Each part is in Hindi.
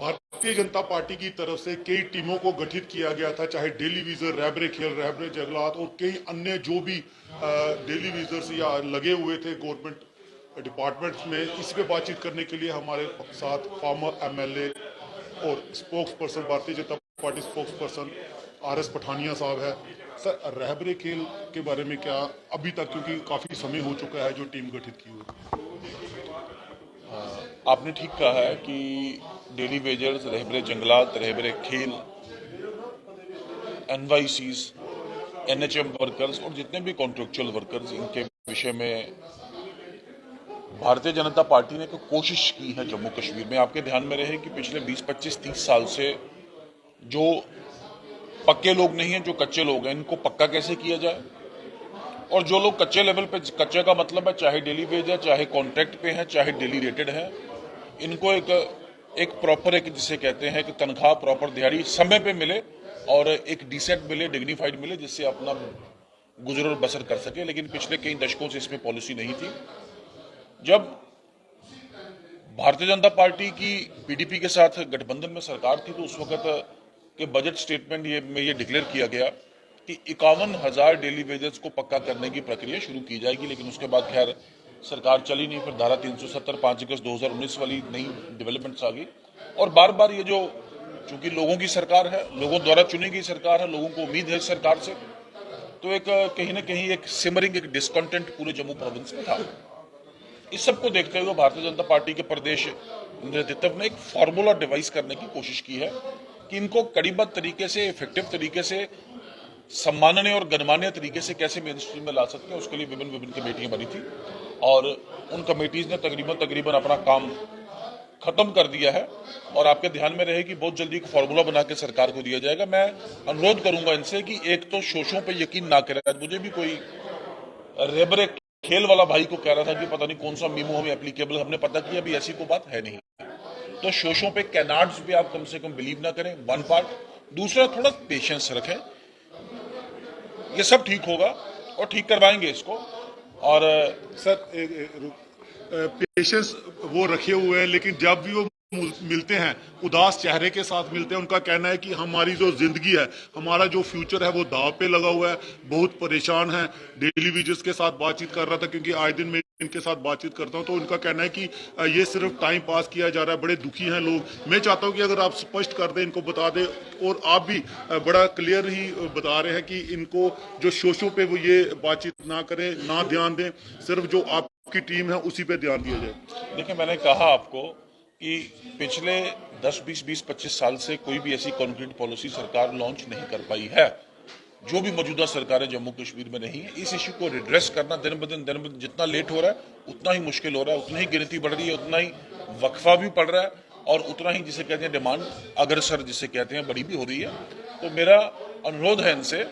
भारतीय जनता पार्टी की तरफ से कई टीमों को गठित किया गया था, चाहे डेली विजर, रहबरे खेल, रहबरे जंगलात और कई अन्य जो भी डेली विजर्स या लगे हुए थे गवर्नमेंट डिपार्टमेंट्स में। इस पे बातचीत करने के लिए हमारे साथ फॉर्मर एमएलए और spokes person, Bharatiya Janata party spokes person R S Pathania साहब है। सर, रहबरे खेल के बारे में क्या अभी तक, क्योंकि काफी समय हो चुका है जो टीम गठित की हुई। आपने ठीक कहा है कि डेली वेजर्स, रहबरे जंगलात, रहबरे खेल, एनवाईसीज, एनएचएम वर्कर्स और जितने भी कॉन्ट्रेक्चुअल वर्कर्स, इनके विषय में भारतीय जनता पार्टी ने कोशिश की है जम्मू कश्मीर में। आपके ध्यान में रहे कि पिछले 20, 25, 30 साल से जो पक्के लोग नहीं हैं, जो कच्चे लोग हैं, इनको पक्का कैसे किया जाए, और जो लोग कच्चे लेवल पे, कच्चे का मतलब है चाहे डेली वेज है, चाहे कॉन्ट्रैक्ट पे है, चाहे डेली रेटेड है, इनको एक प्रॉपर, एक जिसे कहते हैं कि तनख्वाह प्रॉपर दिहाड़ी समय पे मिले और एक डिसेंट मिले, डिग्निफाइड मिले, जिससे अपना गुजर और बसर कर सके। लेकिन पिछले कई दशकों से इसमें पॉलिसी नहीं थी। जब भारतीय जनता पार्टी की पीडीपी के साथ गठबंधन में सरकार थी तो उस वक्त के बजट स्टेटमेंट में ये डिक्लेयर किया गया कि 51,000 डेली वेजेस को पक्का करने की प्रक्रिया शुरू की जाएगी। लेकिन उसके बाद खैर सरकार चली नहीं। फिर धारा 370 5 अगस्त 2019 वाली नई डेवलपमेंट्स आ गई। और बार बार ये जो, चूंकि लोगों की सरकार है, लोगों द्वारा चुनी गई सरकार है, लोगों को उम्मीद है इस सरकार से, तो एक कहीं ना कहीं एक सिमरिंग, एक डिस्कंटेंट पूरे जम्मू प्रोविंस में था। इस सबको देखते हुए भारतीय जनता पार्टी के प्रदेश नेतृत्व ने एक फॉर्मूला डिवाइस करने की कोशिश की है कि इनको कड़ीबद्ध तरीके से, इफेक्टिव तरीके से, सम्माननीय और गणमान्य तरीके से कैसे मेन स्ट्रीम में ला सकते हैं। उसके लिए विभिन्न कमेटियां बनी थी और उन कमेटीज ने तकरीबन अपना काम खत्म कर दिया है। और आपके ध्यान में रहे कि बहुत जल्दी एक फॉर्मूला बना के सरकार को दिया जाएगा। मैं अनुरोध करूंगा इनसे कि एक तो शोषों पे यकीन ना करें। मुझे भी कोई रेबरे खेल वाला भाई को कह रहा था कि पता नहीं कौन सा मीमो हमें एप्लीकेबल, हमने पता किया अभी ऐसी कोई बात है नहीं। तो शोषों पे, कैनार्ड्स पे आप कम से कम बिलीव ना करें, वन पार्ट। दूसरा, थोड़ा पेशेंस रखें, ये सब ठीक होगा और ठीक करवाएंगे इसको। और सर, पेशेंस वो रखे हुए हैं, लेकिन जब भी वो मिलते हैं उदास चेहरे के साथ मिलते हैं। उनका कहना है कि हमारी जो जिंदगी है, हमारा जो फ्यूचर है वो दाव पे लगा हुआ है, बहुत परेशान है। डेली विजर्स के साथ बातचीत कर रहा था, क्योंकि आए दिन मैं इनके साथ बातचीत करता हूं, तो उनका कहना है कि ये सिर्फ टाइम पास किया जा रहा है, बड़े दुखी हैं लोग। मैं चाहता हूं कि अगर आप स्पष्ट कर दें, इनको बता दें, और आप भी बड़ा क्लियर ही बता रहे हैं कि इनको जो शोषों पे वो ये बातचीत ना करें, ना ध्यान दें, सिर्फ जो आपकी टीम है उसी पे ध्यान दिया जाए। देखिए, मैंने कहा आपको कि पिछले 10, 20, 25 साल से कोई भी ऐसी कॉन्क्रीट पॉलिसी सरकार लॉन्च नहीं कर पाई है, जो भी मौजूदा सरकारें जम्मू कश्मीर में नहीं है। इस इश्यू को रिड्रेस करना दिन ब दिन जितना लेट हो रहा है उतना ही मुश्किल हो रहा है, उतना ही गिनती बढ़ रही है, उतना ही वक्फा भी पड़ रहा है, और उतना ही जिसे कहते हैं डिमांड अग्रसर जिसे कहते हैं बड़ी भी हो रही है। तो मेरा अनुरोध है इनसे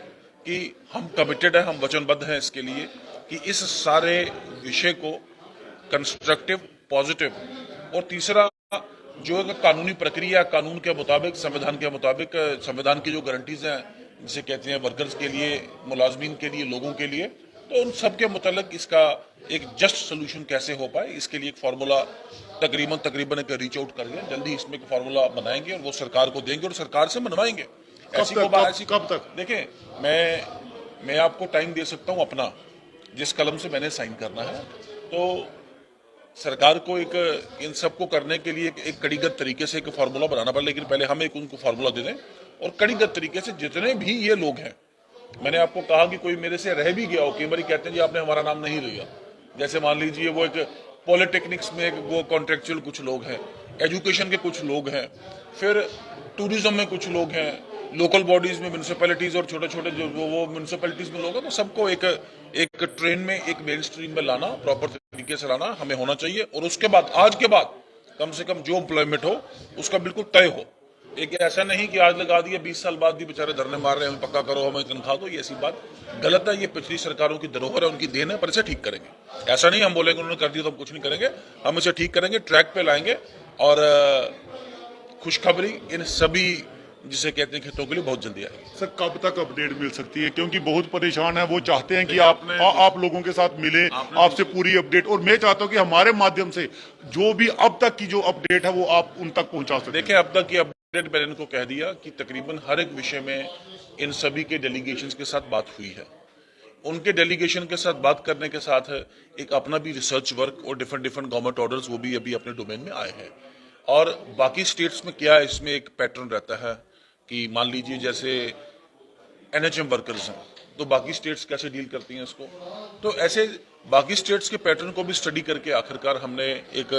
कि हम कमिटेड हैं, हम वचनबद्ध हैं इसके लिए कि इस सारे विषय को कंस्ट्रक्टिव, पॉजिटिव, और तीसरा जो कानूनी प्रक्रिया, कानून के मुताबिक, संविधान के मुताबिक, संविधान की जो गारंटीज हैं जिसे कहते हैं वर्कर्स के लिए, मुलाजमीन के लिए, लोगों के लिए, तो उन सब के मुतालिक इसका एक जस्ट सोल्यूशन कैसे हो पाए, इसके लिए एक फार्मूला तकरीबन एक रीच आउट करके जल्दी इसमें एक फार्मूला बनाएंगे और वो सरकार को देंगे और सरकार से मनवाएंगे। ऐसी कब तक? देखें, मैं आपको टाइम दे सकता हूं अपना, जिस कलम से मैंने साइन करना है। तो सरकार को एक इन सबको करने के लिए एक कड़ीगत तरीके से एक फार्मूला बनाना पड़ा, लेकिन पहले हम एक उनको फार्मूला दे दें और कड़ीगत तरीके से जितने भी ये लोग हैं। मैंने आपको कहा कि कोई मेरे से रह भी गया हो, कई बार कहते हैं जी आपने हमारा नाम नहीं लिया। जैसे मान लीजिए वो एक पॉलिटेक्निक्स में वो कॉन्ट्रेक्चुअल कुछ लोग हैं, एजुकेशन के कुछ लोग हैं, फिर टूरिज्म में कुछ लोग हैं, लोकल बॉडीज में, म्यूनिसिपैलिटीज और छोटे छोटे जो वो म्यूनिसिपैलिटीज में लोग हैं। तो सबको एक ट्रेन में, एक मेन स्ट्रीम में लाना, प्रॉपर तरीके से लाना हमें होना चाहिए। और उसके बाद, आज के बाद कम से कम जो एम्प्लॉयमेंट हो उसका बिल्कुल तय हो। एक ऐसा नहीं कि आज लगा दिया, 20 साल बाद भी बेचारे धरने मार रहे हैं, हमें पक्का करो, हमें तनख्वाह दो। ये ऐसी बात गलत है। ये पिछली सरकारों की धरोहर है, उनकी देन है, पर इसे ठीक करेंगे। ऐसा नहीं हम बोलेंगे उन्होंने कर दिया तो हम कुछ नहीं करेंगे, हम इसे ठीक करेंगे, ट्रैक पे लाएंगे। और खुशखबरी, इन सभी जिसे कहते हैं खेतों के लिए बहुत जल्दी आएगी। सर कब तक अपडेट मिल सकती है, क्योंकि बहुत परेशान है, वो चाहते हैं कि देखिए, आप लोगों के साथ मिले, आपसे पूरी अपडेट, और मैं चाहता हूं कि हमारे माध्यम से जो भी अब तक की जो अपडेट है वो आप उन तक पहुंचा सकें। देखिए, अब तक की अपडेट मैंने इनको कह दिया कि तकरीबन हर एक विषय में इन सभी के डेलीगेशंस के साथ बात हुई है। उनके डेलीगेशन के साथ बात करने के साथ एक अपना भी रिसर्च वर्क और डिफरेंट डिफरेंट गवर्नमेंट ऑर्डर्स वो भी अभी अपने डोमेन में आए हैं। और बाकी स्टेट्स में क्या इसमें एक पैटर्न रहता है कि मान लीजिए जैसे एनएचएम वर्कर्स हैं, तो बाकी स्टेट्स कैसे डील करती हैं इसको, तो ऐसे बाकी स्टेट्स के पैटर्न को भी स्टडी करके आखिरकार हमने एक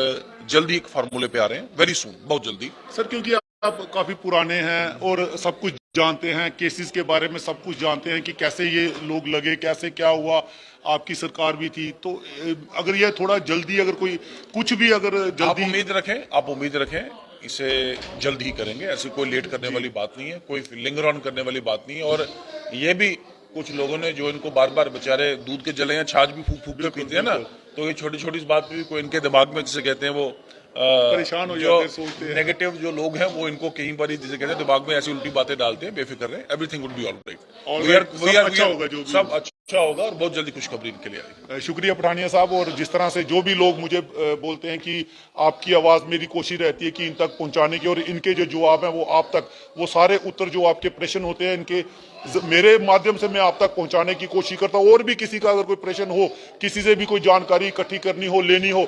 जल्दी एक फार्मूले पे आ रहे हैं, वेरी सून, बहुत जल्दी। सर क्योंकि आप काफी पुराने हैं और सब कुछ जानते हैं, केसेस के बारे में सब कुछ जानते हैं कि कैसे ये लोग लगे, कैसे क्या हुआ, आपकी सरकार भी थी, तो अगर ये थोड़ा जल्दी, अगर कोई कुछ भी अगर जल्दी, आप उम्मीद रखें इसे जल्द ही करेंगे, ऐसी कोई लेट करने वाली बात नहीं है, कोई लिंगर ऑन करने वाली बात नहीं है। और ये भी कुछ लोगों ने जो इनको बार बार बेचारे दूध के जले या छाछ भी फूक फूक के पीते हैं ना, तो ये छोटी छोटी बात भी कोई इनके दिमाग में जिसे कहते हैं वो परेशान हो जाते हैं, सोचते हैं। नेगेटिव जो लोग हैं वो इनको कई बार जिसे कहते हैं दिमाग में ऐसी उल्टी बातें डालते हैं। बेफिक्र रहे, एवरीथिंग वुड बी ऑलराइट, सब अच्छा होगा और बहुत जल्दी खुशखबरी इनके लिए आएगी। शुक्रिया पठानिया साहब। और जिस तरह से जो भी लोग मुझे बोलते हैं कि आपकी आवाज, मेरी कोशिश रहती है कि इन तक पहुंचाने की, और इनके जो जवाब हैं वो आप तक, वो सारे उत्तर जो आपके प्रश्न होते हैं इनके मेरे माध्यम से मैं आप तक पहुंचाने की कोशिश करता हूं। और भी किसी का अगर कोई प्रश्न हो, किसी से भी कोई जानकारी इकट्ठी करनी हो, लेनी हो,